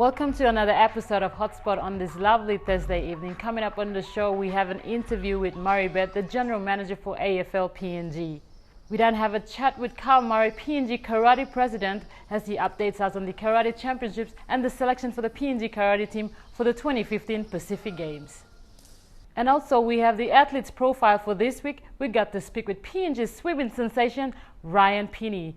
Welcome to another episode of Hotspot on this lovely Thursday evening. Coming up on the show, we have an interview with Murray Baird, the General Manager for AFL PNG. We then have a chat with Carl Murray, PNG Karate President, as he updates us on the Karate Championships and the selection for the PNG Karate team for the 2015 Pacific Games. And also we have the athlete's profile for this week. We got to speak with PNG's swimming sensation, Ryan Pini.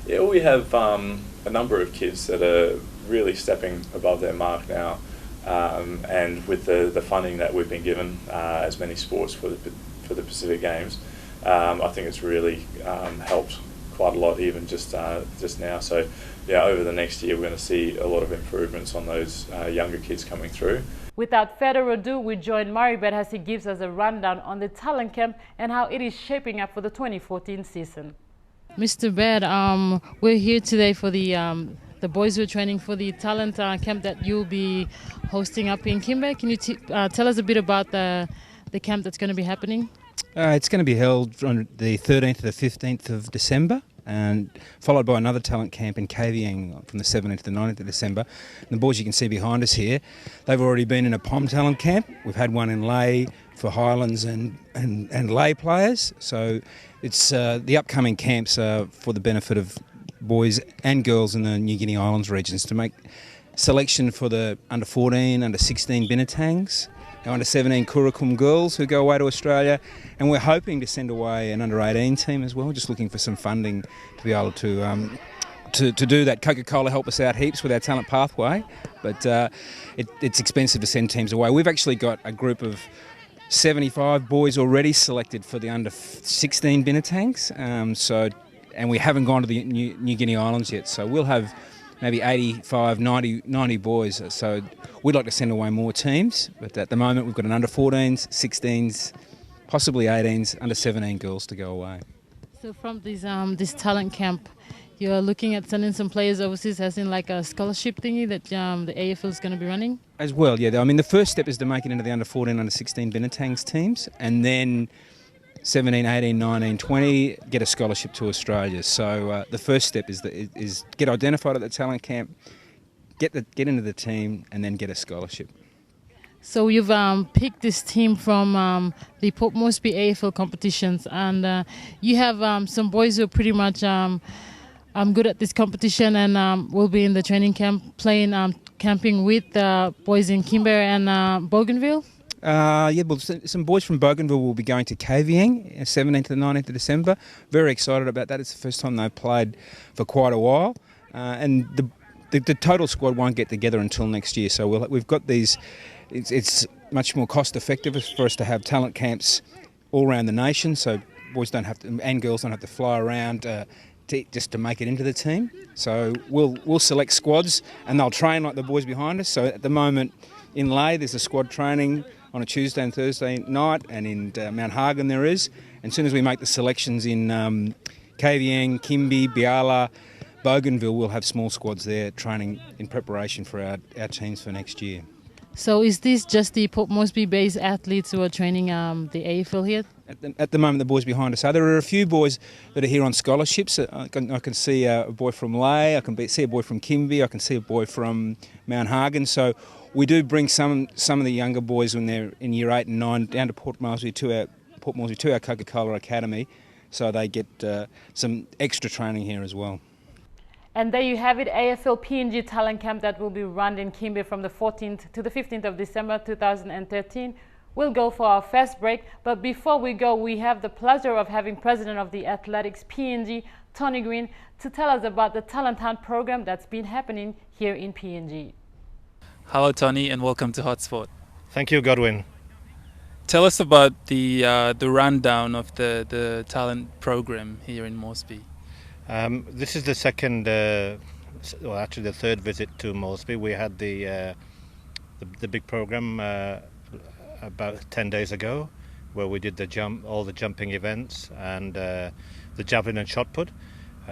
Yeah, we have a number of kids that are really stepping above their mark now, and with the funding that we've been given as many sports for the Pacific Games, I think it's really helped quite a lot even just now. So yeah, over the next year we're going to see a lot of improvements on those younger kids coming through. Without further ado, we join Murray Baird as he gives us a rundown on the talent camp and how it is shaping up for the 2014 season. Mr. Baird, we're here today for the boys who are training for the talent camp that you'll be hosting up in Kimbe. Can you tell us a bit about the camp that's going to be happening? It's going to be held on the 13th to the 15th of December, and followed by another talent camp in Kavieng from the 17th to the 19th of December. And the boys you can see behind us here, they've already been in a POM talent camp. We've had one in Lae for Highlands and Lae players. So it's the upcoming camps are for the benefit of boys and girls in the New Guinea Islands regions to make selection for the under 14, under 16 Binatangs, our under 17 Kurakum girls who go away to Australia, and we're hoping to send away an under 18 team as well, just looking for some funding to be able to do that. Coca-Cola help us out heaps with our talent pathway, but it's expensive to send teams away. We've actually got a group of 75 boys already selected for the under 16 Binatangs, and we haven't gone to the New Guinea Islands yet, so we'll have maybe 85, 90 boys. So we'd like to send away more teams, but at the moment we've got an under 14s, 16s, possibly 18s, under 17 girls to go away. So from this talent camp, you're looking at sending some players overseas, as in like a scholarship thingy that the AFL is going to be running? As well, yeah. I mean, the first step is to make it into the under 14, under 16 Binatangs teams, and then 17, 18, 19, 20 get a scholarship to Australia. So the first step is get identified at the talent camp, get into the team, and then get a scholarship. So you've picked this team from the Port Moresby AFL competitions, and you have some boys who are pretty much good at this competition and will be in the training camp playing camping with boys in Kimbe and Bougainville. Well, some boys from Bougainville will be going to Kavieng, 17th to the 19th of December. Very excited about that. It's the first time they've played for quite a while. And the total squad won't get together until next year. So we've got these. It's much more cost effective for us to have talent camps all around the nation, so boys don't have to, and girls don't have to fly around just to make it into the team. So we'll select squads and they'll train like the boys behind us. So at the moment in Lae there's a squad training on a Tuesday and Thursday night, and in Mount Hagen there is. And as soon as we make the selections in Kavieng, Kimbe, Biala, Bougainville, we'll have small squads there training in preparation for our teams for next year. So is this just the Port Moresby based athletes who are training the AFL here? At the moment the boys behind us are. There are a few boys that are here on scholarships. I can see a boy from Lae, I can see a boy from Kimbe, I can see a boy from Mount Hagen. So we do bring some of the younger boys when they're in year 8 and 9 down to Port Moresby to our Coca-Cola Academy, so they get some extra training here as well. And there you have it, AFL PNG Talent Camp that will be run in Kimbe from the 14th to the 15th of December 2013. We'll go for our first break, but before we go, we have the pleasure of having President of the Athletics PNG, Tony Green, to tell us about the Talent Hunt program that's been happening here in PNG. Hello Tony, and welcome to Hotspot. Thank you, Godwin. Tell us about the rundown of the talent program here in Moresby. This is the second, actually the third visit to Moresby. We had the big program about 10 days ago, where we did all the jumping events and the javelin and shot put.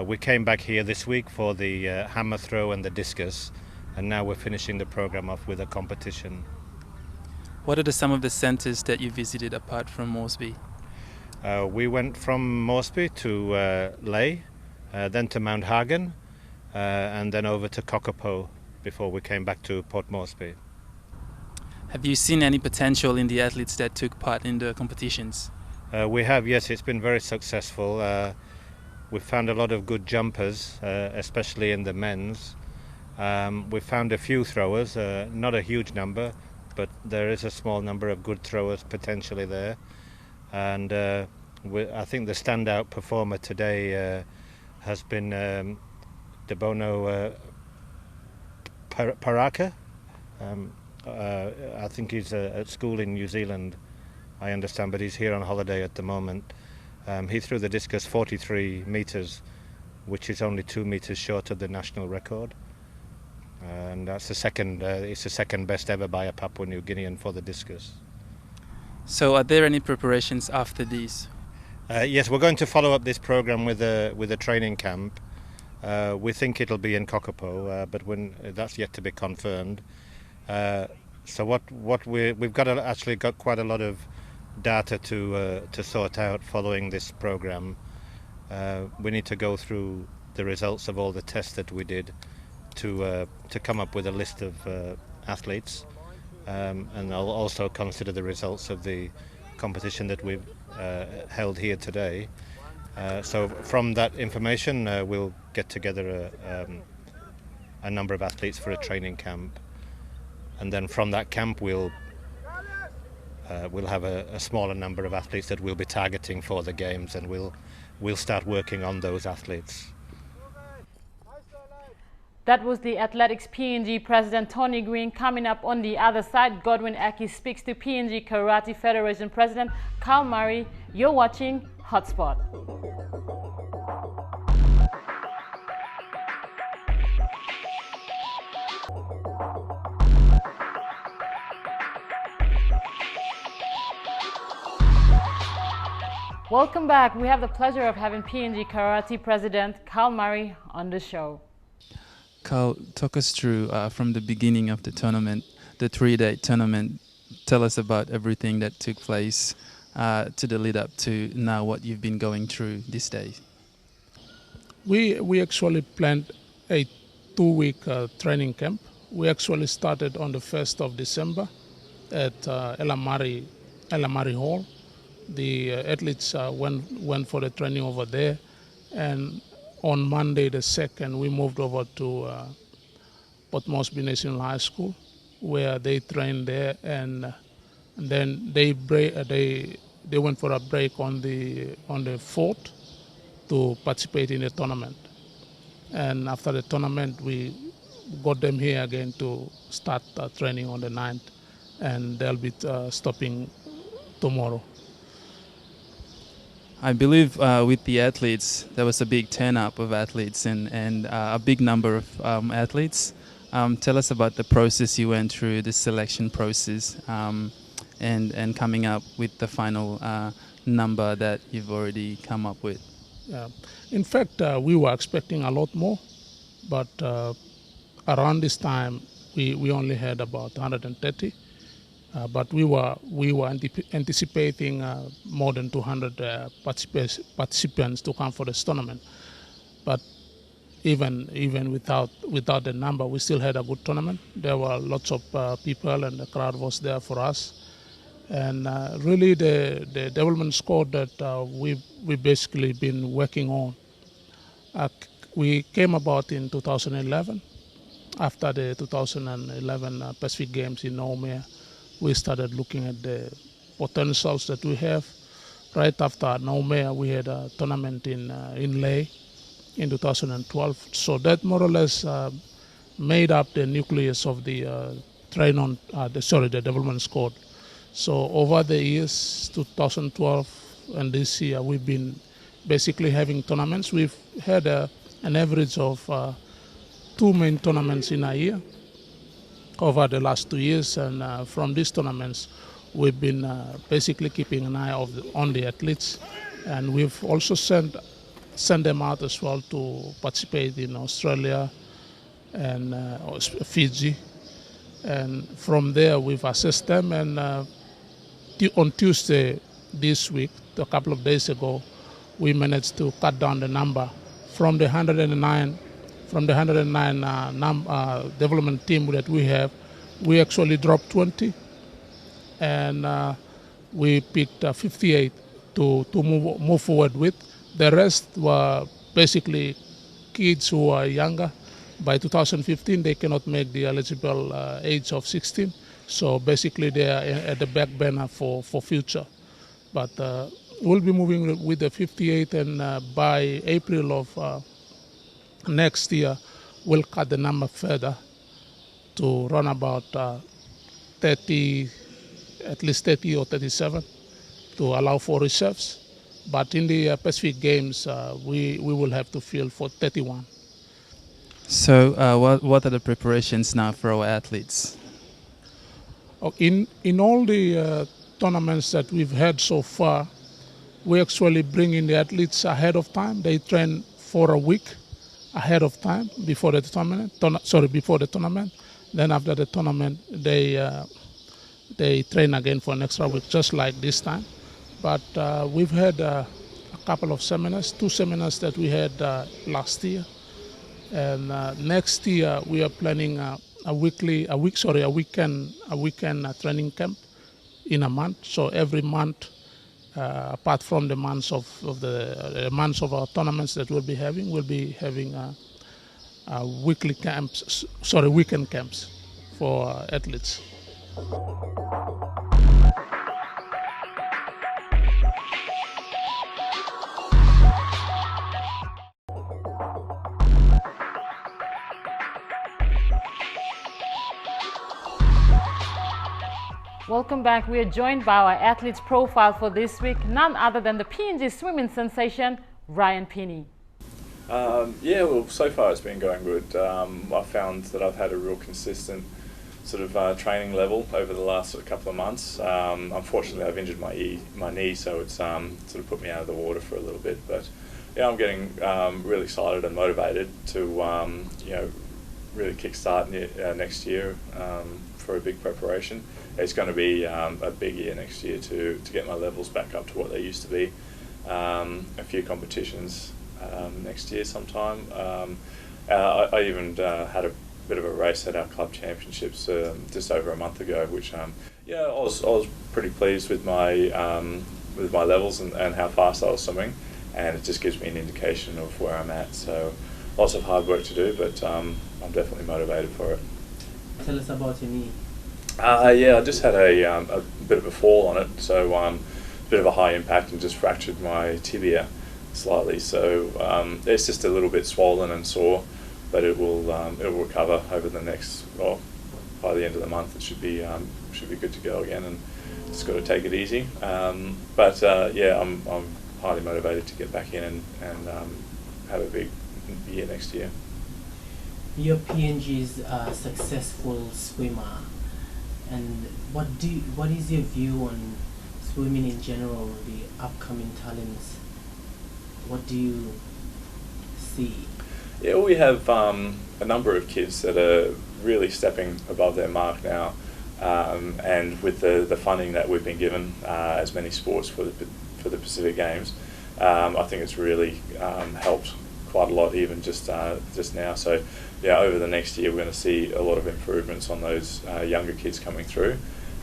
We came back here this week for the hammer throw and the discus, and now we're finishing the program off with a competition. What are some of the centres that you visited apart from Moresby? We went from Moresby to Lae, then to Mount Hagen, and then over to Kokopo before we came back to Port Moresby. Have you seen any potential in the athletes that took part in the competitions? We have, yes. It's been very successful. We've found a lot of good jumpers, especially in the men's. We've found a few throwers, not a huge number, but there is a small number of good throwers potentially there. And I think the standout performer today has been Debono Paraka. I think he's at school in New Zealand, I understand, but he's here on holiday at the moment. He threw the discus 43 metres, which is only 2 metres short of the national record. And that's it's the second best ever by a Papua New Guinean for the discus. So are there any preparations after these? Yes, we're going to follow up this program with a training camp. We think it'll be in Kokopo, but that's yet to be confirmed. So we've got quite a lot of data to sort out following this program. We need to go through the results of all the tests that we did to come up with a list of athletes, and I'll also consider the results of the competition that we've held here today. So from that information, we'll get together a number of athletes for a training camp, and then from that camp we'll have a smaller number of athletes that we'll be targeting for the games, and we'll start working on those athletes. That was the Athletics PNG President Tony Green. Coming up on the other side, Godwin Aki speaks to PNG Karate Federation President Carl Murray. You're watching Hotspot. Welcome back. We have the pleasure of having PNG Karate President Carl Murray on the show. Carl, talk us through from the beginning of the tournament, the 3-day tournament. Tell us about everything that took place to the lead up to now, what you've been going through these days. We actually planned a 2-week training camp. We actually started on the 1st of December at Elamari Hall. The athletes went for the training over there, and on Monday the 2nd we moved over to Port Moresby National High School, where they trained there, and then they went for a break on the 4th to participate in the tournament. And after the tournament we got them here again to start training on the 9th, and they'll be stopping tomorrow. I believe with the athletes, there was a big turn-up of athletes and a big number of athletes. Tell us about the process you went through, the selection process, and coming up with the final number that you've already come up with. Yeah. In fact, we were expecting a lot more, but around this time we only had about 130. But we were anticipating more than 200 participants to come for this tournament. But even without the number, we still had a good tournament. There were lots of people, and the crowd was there for us. And really, the development squad that we've basically been working on. We came about in 2011, after the 2011 Pacific Games in Naumea. We started looking at the potentials that we have. Right after Naumea, we had a tournament in Lae in 2012. So that more or less made up the nucleus of the the development squad. So over the years, 2012 and this year, we've been basically having tournaments. We've had an average of 2 main tournaments in a year over the last 2 years, and from these tournaments we've been basically keeping an eye on the athletes, and we've also sent them out as well to participate in Australia and Fiji, and from there we've assessed them, and on Tuesday this week, a couple of days ago, we managed to cut down the number from the 109 from the 109 development team that we have, we actually dropped 20, and we picked 58 to move forward with. The rest were basically kids who are younger. By 2015, they cannot make the eligible age of 16. So basically, they are at the back burner for future. But we'll be moving with the 58, and by April of next year, we'll cut the number further to run about 30, at least 30 or 37, to allow for reserves. But in the Pacific Games, we will have to field for 31. So what are the preparations now for our athletes? In all the tournaments that we've had so far, we actually bring in the athletes ahead of time. They train for a week ahead of time before the tournament. Then after the tournament, they train again for an extra week, just like this time. But we've had a couple of seminars, 2 seminars that we had last year. And next year we are planning a weekend training camp in a month. So every month, apart from the months of our tournaments that we'll be having weekend camps for athletes. Welcome back. We are joined by our athlete's profile for this week, none other than the PNG swimming sensation, Ryan Pini. Yeah, well, so far it's been going good. I found that I've had a real consistent sort of training level over the last couple of months. Unfortunately, I've injured my knee, so it's sort of put me out of the water for a little bit. But yeah, I'm getting really excited and motivated to really kickstart next year for a big preparation. It's going to be a big year next year to get my levels back up to what they used to be. A few competitions next year sometime. I even had a bit of a race at our club championships just over a month ago, which I was pretty pleased with my levels and how fast I was swimming, and it just gives me an indication of where I'm at. So lots of hard work to do, but I'm definitely motivated for it. Tell us about your knee. Yeah, I just had a bit of a fall on it, so a bit of a high impact and just fractured my tibia slightly. So it's just a little bit swollen and sore, but it will recover over the next, by the end of the month it should be good to go again, and just got to take it easy. But yeah, I'm highly motivated to get back in and have a big year next year. You're PNG's successful swimmer, and what is your view on swimming in general, the upcoming talents? What do you see? Yeah, we have a number of kids that are really stepping above their mark now, and with the funding that we've been given as many sports for the Pacific Games, I think it's really helped quite a lot even just now. So yeah, over the next year we're going to see a lot of improvements on those younger kids coming through,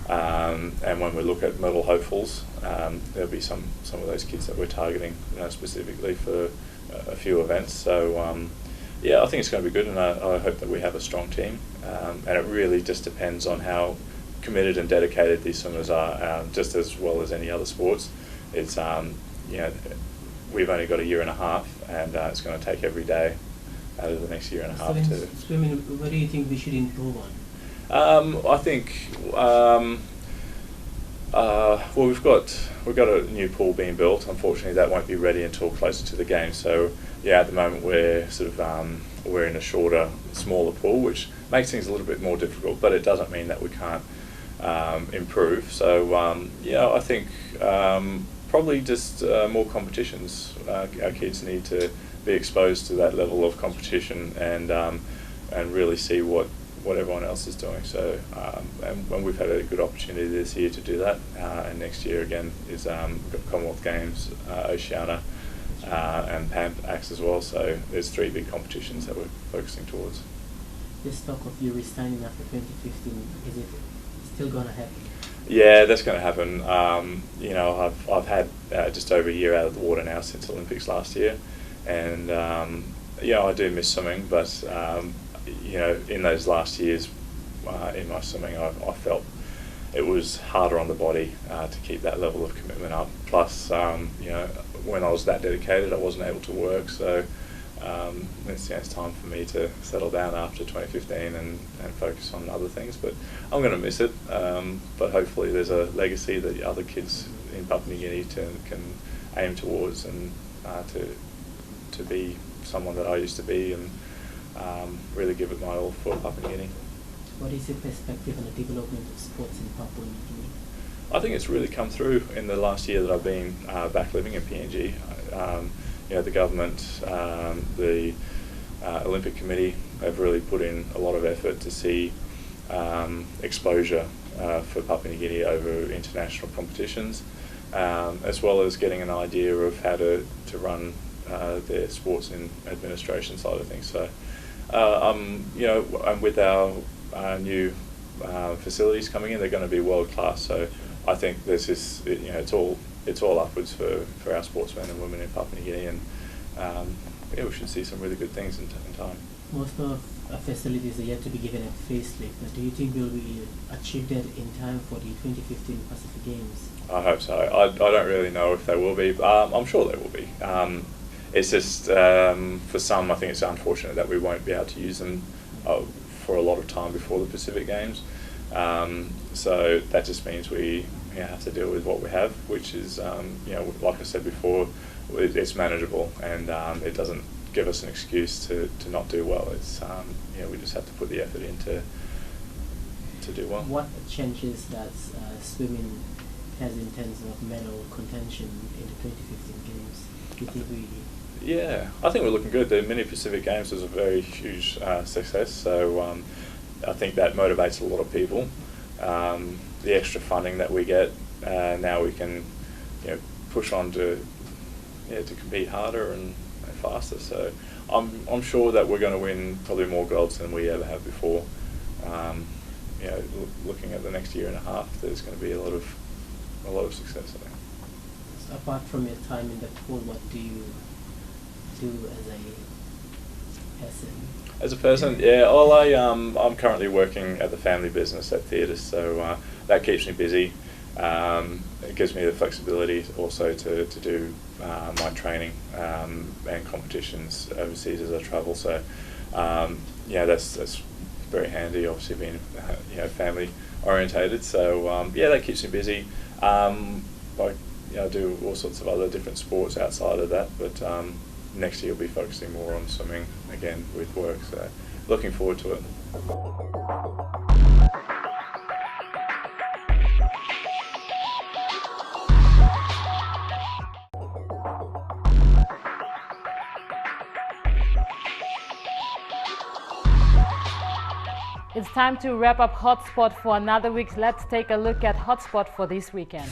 and when we look at medal hopefuls, there'll be some of those kids that we're targeting specifically for a few events. So yeah, I think it's going to be good, and I hope that we have a strong team, and it really just depends on how committed and dedicated these swimmers are, just as well as any other sports. It's we've only got a year and a half, and it's going to take every day out of the next year and a half to swimming. What do you think we should improve on? I think well, we've got a new pool being built. Unfortunately, that won't be ready until closer to the game. So yeah, at the moment we're sort of we're in a shorter, smaller pool, which makes things a little bit more difficult. But it doesn't mean that we can't improve. So yeah, I think probably just more competitions. Our kids need to be exposed to that level of competition and really see what everyone else is doing. So and we've had a good opportunity this year to do that, and next year again is we've got Commonwealth Games, Oceania, and PAMPAX as well. So there's 3 big competitions that we're focusing towards. This talk of you resigning after 2015, is it still going to happen? Yeah, that's going to happen. I've had just over a year out of the water now since Olympics last year, and I do miss swimming, but in those last years in my swimming, I felt it was harder on the body to keep that level of commitment up. Plus, when I was that dedicated, I wasn't able to work, so it's time for me to settle down after 2015 and focus on other things. But I'm going to miss it, but hopefully there's a legacy that other kids in Papua New Guinea can aim towards, and to be someone that I used to be, and really give it my all for Papua New Guinea. What is your perspective on the development of sports in Papua New Guinea? I think it's really come through in the last year that I've been back living in PNG. The government, the Olympic Committee have really put in a lot of effort to see exposure for Papua New Guinea over international competitions, as well as getting an idea of how to run their sports and administration side of things. So, with our new facilities coming in, they're going to be world class. So I think this is, it's all upwards for our sportsmen and women in Papua New Guinea, and we should see some really good things in time. Most of our facilities are yet to be given a facelift. Do you think we'll be achieve that in time for the 2015 Pacific Games? I hope so. I don't really know if they will be, but I'm sure they will be. It's just, for some, I think it's unfortunate that we won't be able to use them for a lot of time before the Pacific Games. So that just means we have to deal with what we have, which is, like I said before, it's manageable, and it doesn't give us an excuse to not do well. It's, we just have to put the effort in to do well. What changes does swimming has in terms of medal contention in the 2015 Games? Do you think we... Yeah, I think we're looking good. The Mini Pacific Games was a very huge success, so I think that motivates a lot of people. The extra funding that we get, now we can push on to compete harder and faster. So I'm sure that we're going to win probably more golds than we ever have before. Looking at the next year and a half, there's going to be a lot of success, I think. So apart from your time in the pool, what do you do as a person? As a person, I'm currently working at the family business at theatres, so that keeps me busy. It gives me the flexibility also to do my training and competitions overseas as I travel. So that's very handy. Obviously, being family orientated, so that keeps me busy. I do all sorts of other different sports outside of that, but next year we'll be focusing more on swimming again with work, so looking forward to it. It's time to wrap up Hotspot for another week. Let's take a look at Hotspot for this weekend.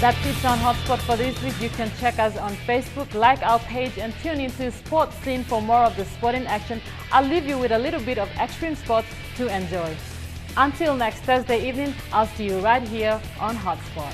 That's it on Hotspot for this week. You can check us on Facebook, like our page, and tune into Sports Scene for more of the sporting action. I'll leave you with a little bit of extreme sports to enjoy. Until next Thursday evening, I'll see you right here on Hotspot.